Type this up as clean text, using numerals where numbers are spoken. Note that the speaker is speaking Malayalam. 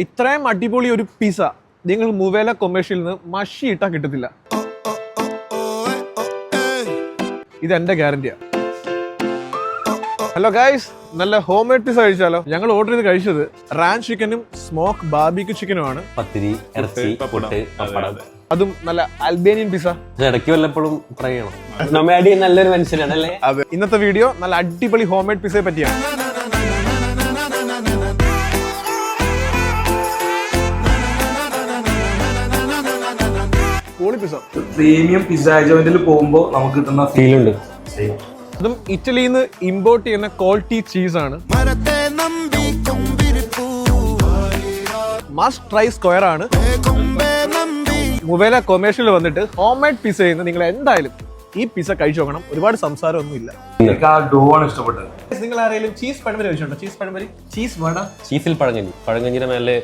ഇത്രയും അടിപൊളി ഒരു പിസ നിങ്ങൾ മുവേല കൊമേഴ്ഷ്യൽ നിന്ന് മഷി ഇട്ടാ കിട്ടത്തില്ല. ഇത് എന്റെ ഗ്യാരണ്ടിയാ. ഹലോ ഗൈസ്, നല്ല ഹോം മെയ്ഡ് പിസ കഴിച്ചാലോ? ഞങ്ങൾ ഓർഡർ ചെയ്ത് കഴിച്ചത് റാൻ ചിക്കനും സ്മോക്ക് ബാർബിക്യൂ ചിക്കനുമാണ്. പത്തിരി, ഇറച്ചി, പുട്ട്, പപ്പടം. അതും നല്ല അൽബേനിയൻ പിസ. ഇടയ്ക്ക് വല്ലപ്പോഴും ട്രൈ ചെയ്യണം. നൊമാഡി നല്ലൊരു മനുഷ്യനാണ് അല്ലേ? അതെ. ഇന്നത്തെ വീഡിയോ നല്ല അടിപൊളി ഹോം മെയ്ഡ് പിസയെ പറ്റിയാണ്. പ്രീമിയം പിസ്സ ജോയിന്റിൽ പോകുമ്പോൾ നമുക്ക് കിട്ടുന്ന ഫീൽ ഉണ്ട്. അതും ഇറ്റലിയിൽ നിന്ന് ഇമ്പോർട്ട് ചെയ്യുന്ന ക്വാളിറ്റി ചീസ് ആണ്. മസ്റ്റ് ട്രൈ സ്ക്വയർ ആണ്. മുവേല കൊമേഴ്ഷ്യൽ വന്നിട്ട് ഹോം മെയ്ഡ് പിസ ചെയ്യുന്ന നിങ്ങൾ എന്തായാലും ഈ പിസ കഴിച്ചു നോക്കണം. ഒരുപാട് സംസാരമൊന്നുമില്ല. എനിക്ക് ആ ഡോ ആണ് ഇഷ്ടപ്പെട്ടത്. നിങ്ങൾ ആരെങ്കിലും ചീസ് പഴംപൊരി കഴിച്ചിട്ടുണ്ടോ? ചീസ് പഴംപൊരി, ചീസ് വട, ചീസിൽ പഴങ്കഞ്ഞി, പഴങ്കഞ്ഞിയുടെ മേലെ